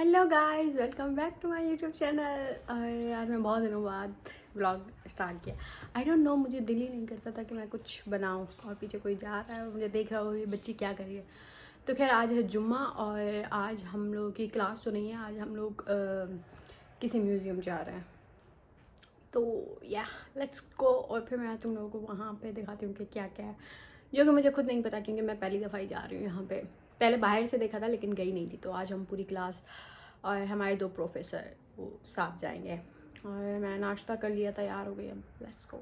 Hello guys, welcome back to my YouTube channel. यार मैं बहुत दिनों बाद व्लॉग स्टार्ट किया। आई डोंट नो, मुझे दिल ही नहीं करता था कि मैं कुछ बनाऊं और पीछे कोई जा रहा है और मुझे देख रहा हो ये बच्ची क्या कर रही है। तो खैर आज है जुम्मा और आज हम लोग की क्लास तो नहीं है। आज हम लोग किसी म्यूज़ियम जा रहे हैं। तो या लेट्स गो और फिर मैं तुम लोगों को वहाँ पे दिखाती हूँ कि क्या क्या है, जो कि मुझे खुद नहीं पता क्योंकि मैं पहली दफ़ा ही जा रही हूँ यहाँ पे। पहले बाहर से देखा था लेकिन गई नहीं थी। तो आज हम पूरी क्लास और हमारे 2 प्रोफेसर वो साथ जाएंगे। और मैं नाश्ता कर लिया, तैयार हो गई, अब लेट्स गो।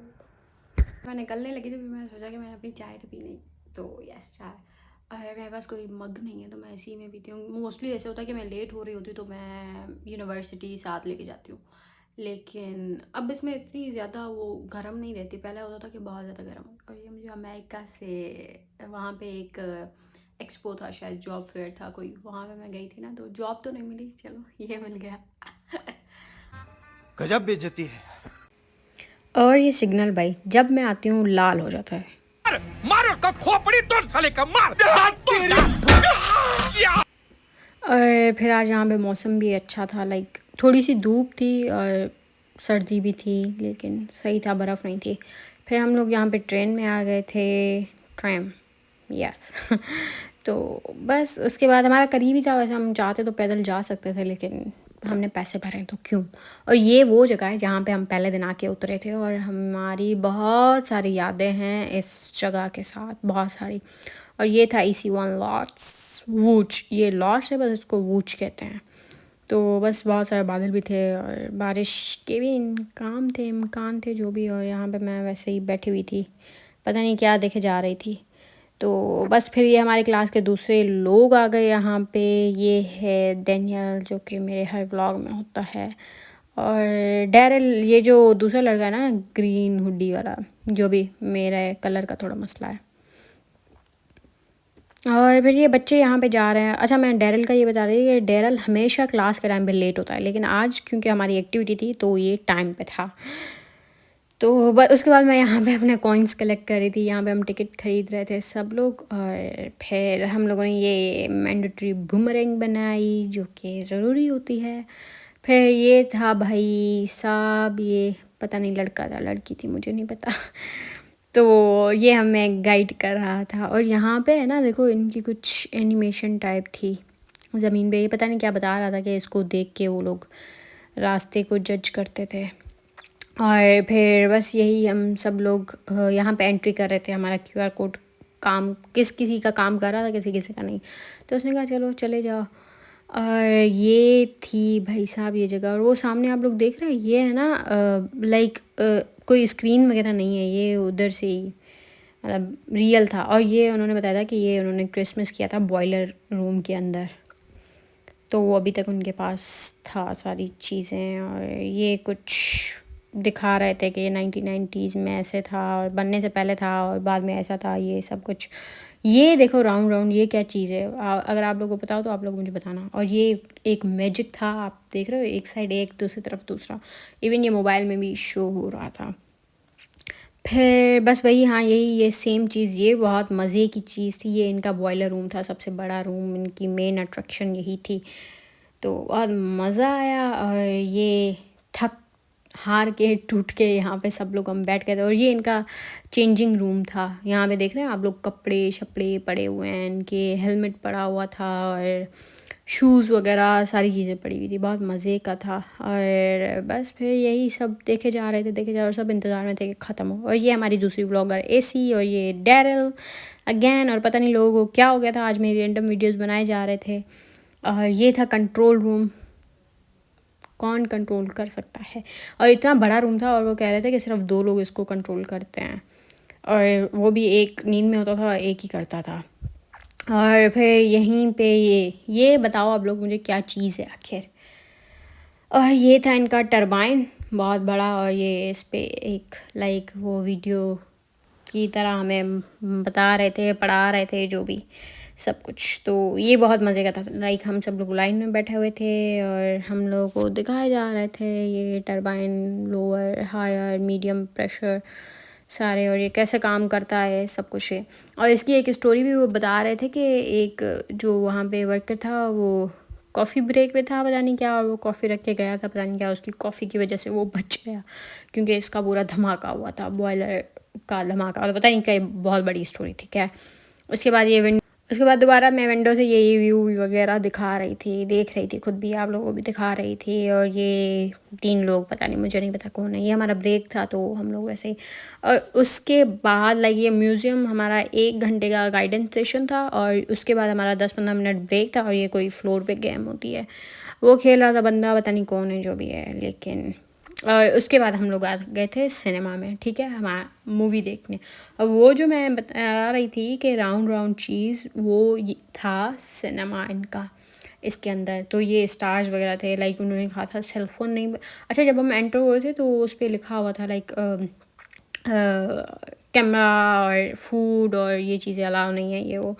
मैं निकलने लगी थी, फिर मैंने सोचा कि मैंने अपनी चाय तो पी नहीं। तो यस चाय। और मेरे पास कोई मग नहीं है तो मैं इसी में पीती हूँ। मोस्टली ऐसे होता है कि मैं लेट हो रही होती तो मैं यूनिवर्सिटी साथ लेके जाती हूँ, लेकिन अब इसमें इतनी ज़्यादा वो गर्म नहीं रहती। पहले होता था कि बहुत ज़्यादा गर्म। और ये मुझे अमेरिका से वहाँ पे एक एक्सपो था, शायद जॉब फेयर था कोई, वहाँ पे मैं गई थी ना। तो जॉब तो नहीं मिली, चलो ये मिल गया। गजब बेइज्जती है। और ये सिग्नल भाई जब मैं आती हूँ लाल हो जाता है। मार का खोपड़ी तोड़ साले का मार। और फिर आज यहाँ पे मौसम भी अच्छा था, लाइक थोड़ी सी धूप थी और सर्दी भी थी, लेकिन सही था, बर्फ़ नहीं थी। फिर हम लोग यहाँ पे ट्रेन में आ गए थे, ट्रैम, यस। तो बस उसके बाद हमारा करीब ही था। वैसे हम चाहते तो पैदल जा सकते थे लेकिन हमने पैसे भरे तो क्यों। और ये वो जगह है जहाँ पे हम पहले दिन आके उतरे थे और हमारी बहुत सारी यादें हैं इस जगह के साथ, बहुत सारी। और ये था EC1 लॉट्स वूच, ये लॉट्स है बस, इसको वूच कहते हैं। तो बस बहुत सारे बादल भी थे और बारिश के भी इम्कान थे जो भी। और यहाँ पे मैं वैसे ही बैठी हुई थी, पता नहीं क्या देखे जा रही थी। तो बस फिर ये हमारी क्लास के दूसरे लोग आ गए यहाँ पे। ये है डैनियल जो कि मेरे हर व्लॉग में होता है, और डैरल ये जो दूसरा लड़का है ना, ग्रीन हुडी वाला, जो भी मेरा कलर का थोड़ा मसला है। और फिर ये बच्चे यहाँ पे जा रहे हैं। अच्छा, मैं डैरल का ये बता रही थी कि डैरल हमेशा क्लास के टाइम पे लेट होता है, लेकिन आज क्योंकि हमारी एक्टिविटी थी तो ये टाइम पे था। तो उसके बाद मैं यहाँ पे अपने कॉइन्स कलेक्ट कर रही थी। यहाँ पे हम टिकट ख़रीद रहे थे सब लोग। और फिर हम लोगों ने ये मैंडेटरी बूमरैंग बनाई जो कि ज़रूरी होती है। फिर ये था भाई साहब, ये पता नहीं लड़का था लड़की थी, मुझे नहीं पता। तो ये हमें गाइड कर रहा था। और यहाँ पे है ना, देखो इनकी कुछ एनिमेशन टाइप थी ज़मीन पे। ये पता नहीं क्या बता रहा था कि इसको देख के वो लोग रास्ते को जज करते थे। और फिर बस यही हम सब लोग यहाँ पे एंट्री कर रहे थे। हमारा QR कोड काम किसी का काम कर रहा था, किसी किसी का नहीं। तो उसने कहा चलो चले जाओ। और ये थी भाई साहब ये जगह। और वो सामने आप लोग देख रहे हैं, ये है ना लाइक कोई स्क्रीन वगैरह नहीं है, ये उधर से ही मतलब रियल था। और ये उन्होंने बताया था कि ये उन्होंने क्रिसमस किया था बॉयलर रूम के अंदर। तो वो अभी तक उनके पास था सारी चीज़ें। और ये कुछ दिखा रहे थे कि ये 1990s में ऐसे था और बनने से पहले था और बाद में ऐसा था, ये सब कुछ। ये देखो राउंड राउंड, ये क्या चीज़ है? अगर आप लोगों को पता हो तो आप लोग मुझे बताना। और ये एक मैजिक था, आप देख रहे हो, एक साइड एक, दूसरी तरफ दूसरा। इवन ये मोबाइल में भी शो हो रहा था। फिर बस वही, हाँ यही, ये सेम चीज़, ये बहुत मज़े की चीज़ थी। ये इनका बॉयलर रूम था, सबसे बड़ा रूम, इनकी मेन अट्रैक्शन यही थी। तो बहुत मज़ा आया। और ये थक हार के टूट के यहाँ पे सब लोग हम बैठ गए थे। और ये इनका चेंजिंग रूम था। यहाँ पे देख रहे हैं आप लोग, कपड़े शपड़े पड़े हुए हैं, इनके हेलमेट पड़ा हुआ था और शूज़ वगैरह सारी चीज़ें पड़ी हुई थी। बहुत मज़े का था। और बस फिर यही सब देखे जा रहे थे, देखे जा रहे, और सब इंतज़ार में थे कि ख़त्म हो। और ये हमारी दूसरी ब्लॉगर AC, और ये डैरल अगेन। और पता नहीं लोगों को क्या हो गया था, आज मेरी रैंडम वीडियोस बनाए जा रहे थे। और ये था कंट्रोल रूम, कौन कंट्रोल कर सकता है। और इतना बड़ा रूम था और वो कह रहे थे कि सिर्फ 2 लोग इसको कंट्रोल करते हैं, और वो भी एक नींद में होता था, एक ही करता था। और फिर यहीं पे ये बताओ आप लोग मुझे क्या चीज़ है आखिर। और ये था इनका टरबाइन, बहुत बड़ा। और ये इस पे एक लाइक वो वीडियो की तरह हमें बता रहे थे, पढ़ा रहे थे, जो भी सब कुछ। तो ये बहुत मज़े का था। लाइक हम सब लोग लाइन में बैठे हुए थे और हम लोगों को दिखाए जा रहे थे ये turbine, lower higher medium pressure सारे, और ये कैसे काम करता है सब कुछ है। और इसकी एक स्टोरी भी वो बता रहे थे कि एक जो वहाँ पे वर्कर था वो कॉफ़ी ब्रेक में था पता नहीं क्या, और वो कॉफ़ी रख के गया था पता नहीं क्या, उसकी कॉफ़ी की वजह से वो बच गया क्योंकि इसका पूरा धमाका हुआ था, बॉयलर का धमाका, और पता नहीं क्या बहुत बड़ी स्टोरी थी क्या। उसके बाद उसके बाद दोबारा मैं विंडो से यही व्यू वगैरह दिखा रही थी, देख रही थी खुद भी, आप लोगों को भी दिखा रही थी। और ये 3 लोग पता नहीं, मुझे नहीं पता कौन है, ये हमारा ब्रेक था तो हम लोग वैसे ही। और उसके बाद लाइक ये म्यूज़ियम हमारा 1 घंटे का गाइडेंस सेशन था, और उसके बाद हमारा 10-15 मिनट ब्रेक था, और ये कोई फ्लोर पे गेम होती है वो खेल रहा था बंदा, पता नहीं कौन है जो भी है। लेकिन और उसके बाद हम लोग आ गए थे सिनेमा में, ठीक है, हमारा मूवी देखने। और वो जो मैं बता रही थी कि राउंड राउंड चीज़, वो था सिनेमा इनका इसके अंदर। तो ये स्टार्स वगैरह थे, लाइक उन्होंने कहा था सेलफोन नहीं, अच्छा जब हम एंटर हो रहे थे तो उस पर लिखा हुआ था लाइक कैमरा और फूड और ये चीज़ें अलाउ नहीं है, ये वो।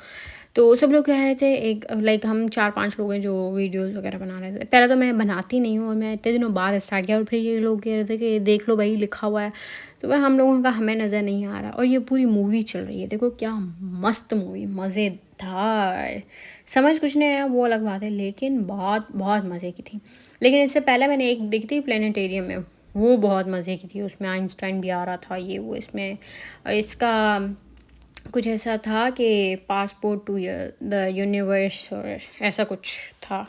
तो सब लोग कह रहे थे, एक लाइक हम 4-5 लोग हैं जो वीडियोस वगैरह बना रहे थे। पहले तो मैं बनाती नहीं हूँ, और मैं इतने दिनों बाद स्टार्ट किया, और फिर ये लोग कह रहे थे कि देख लो भाई लिखा हुआ है। तो वह हम लोगों का हमें नज़र नहीं आ रहा, और ये पूरी मूवी चल रही है, देखो क्या मस्त मूवी, मज़ेदार। समझ कुछ नहीं आया वो अलग बात है, लेकिन बहुत बहुत मज़े की थी। लेकिन इससे पहले मैंने एक देखी थी प्लेनेटेरियम में, वो बहुत मज़े की थी, उसमें आइंस्टाइन भी आ रहा था, ये वो इसमें। और इसका कुछ ऐसा था कि पासपोर्ट टू द यूनिवर्स और ऐसा कुछ था।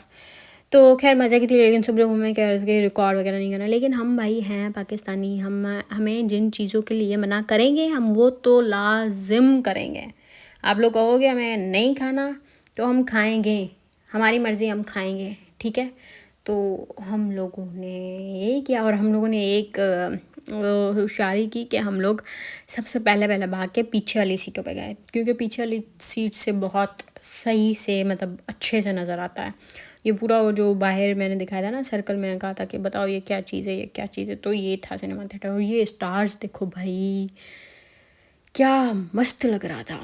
तो खैर मज़े की थी, लेकिन सब लोग हमें कह रहे थे कि रिकॉर्ड वगैरह नहीं करना। लेकिन हम भाई हैं पाकिस्तानी, हमें जिन चीज़ों के लिए मना करेंगे हम वो तो लाजिम करेंगे। आप लोग कहोगे हमें नहीं खाना तो हम खाएंगे, हमारी मर्ज़ी, हम खाएंगे, ठीक है। तो हम लोगों ने यही किया, और हम लोगों ने एक होशियारी की कि हम लोग सबसे पहले भाग के पीछे वाली सीटों पे गए, क्योंकि पीछे वाली सीट से बहुत सही से मतलब अच्छे से नज़र आता है ये पूरा। वो जो बाहर मैंने दिखाया था ना सर्कल, मैंने कहा था कि बताओ ये क्या चीज़ है, ये क्या चीज़ है, तो ये था सिनेमा थिएटर। और ये स्टार्स देखो भाई क्या मस्त लग रहा था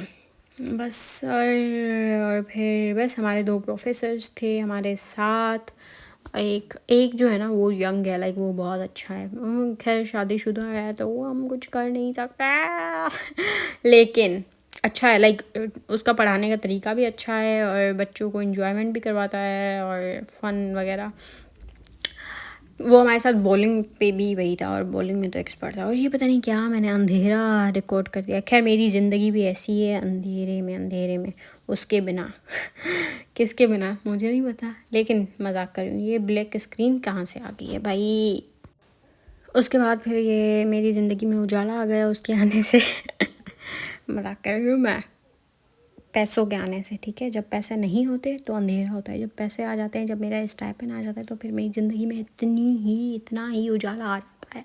बस। और फिर बस हमारे 2 प्रोफेसर्स थे हमारे साथ, एक जो है ना वो यंग है, लाइक वो बहुत अच्छा है, खैर शादीशुदा है तो वो हम कुछ कर नहीं सकते लेकिन अच्छा है, लाइक उसका पढ़ाने का तरीका भी अच्छा है, और बच्चों को एंजॉयमेंट भी करवाता है और फन वगैरह। वो हमारे साथ बॉलिंग पे भी वही था, और बॉलिंग में तो एक्सपर्ट था। और ये पता नहीं क्या मैंने अंधेरा रिकॉर्ड कर दिया। खैर मेरी ज़िंदगी भी ऐसी है, अंधेरे में उसके बिना किसके बिना मुझे नहीं पता, लेकिन मजाक कर रही हूँ। ये ब्लैक स्क्रीन कहाँ से आ गई है भाई। उसके बाद फिर ये मेरी ज़िंदगी में उजाला आ गया उसके आने से मजाक कर रही हूँ मैं, पैसों के आने से, ठीक है। जब पैसे नहीं होते तो अंधेरा होता है, जब पैसे आ जाते हैं, जब मेरा स्टाइपेंड आ जाता है, तो फिर मेरी ज़िंदगी में इतना ही उजाला आ जाता है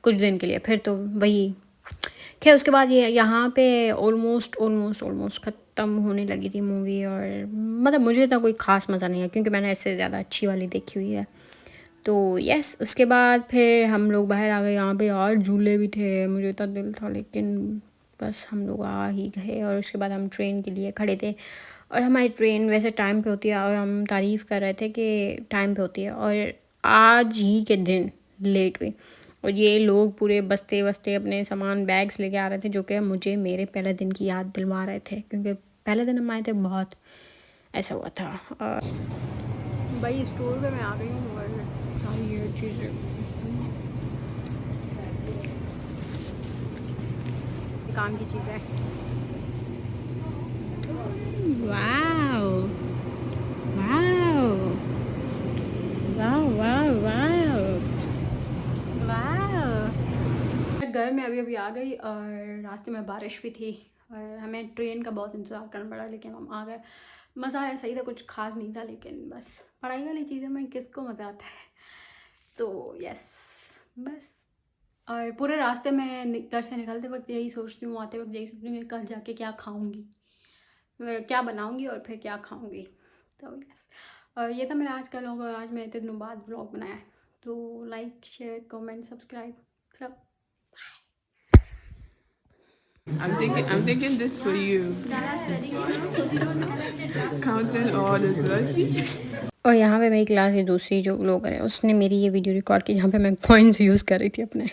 कुछ दिन के लिए, फिर तो वही। खैर उसके बाद ये यहाँ पे ऑलमोस्ट ख़त्म होने लगी थी मूवी, और मतलब मुझे इतना कोई ख़ास मज़ा नहीं है क्योंकि मैंने इससे ज़्यादा अच्छी वाली देखी हुई है। तो यस, उसके बाद फिर हम लोग बाहर आ गए। यहाँ पे और झूले भी थे, मुझे इतना दिल था, लेकिन बस हम लोग आ ही गए। और उसके बाद हम ट्रेन के लिए खड़े थे, और हमारी ट्रेन वैसे टाइम पे होती है, और हम तारीफ़ कर रहे थे कि टाइम पे होती है, और आज ही के दिन लेट हुई। और ये लोग पूरे बस्ते अपने सामान बैग्स लेके आ रहे थे, जो कि मुझे मेरे पहले दिन की याद दिलवा रहे थे, क्योंकि पहले दिन हम आए थे बहुत ऐसा हुआ था। भाई स्टोर पे मैं आ गई हूँ, और सारी ये चीज़ें काम की चीज़ है। Wow wow wow wow wow wow. घर में अभी आ गई, और रास्ते में बारिश भी थी, और हमें ट्रेन का बहुत इंतज़ार करना पड़ा, लेकिन हम आ गए। मज़ा आया, सही था, कुछ खास नहीं था, लेकिन बस पढ़ाई वाली चीज़ें में किसको मज़ा आता है। तो यस बस। और पूरे रास्ते में घर से निकलते वक्त यही सोचती हूँ, आते वक्त यही सोचती हूँ कि घर जाके क्या खाऊंगी, क्या बनाऊंगी और फिर क्या खाऊंगी। तो यस, और ये था मेरा आज का व्लॉग, और आज मैं इतने दिनों बाद व्लॉग बनाया। तो लाइक शेयर कमेंट सब्सक्राइब सब। I'm thinking this for you. Counting all the zloty. और यहाँ पे मेरी क्लास की दूसरी जो व्लॉगर है उसने मेरी ये वीडियो रिकॉर्ड की, जहाँ पे मैं कॉइन्स यूज़ कर रही थी अपने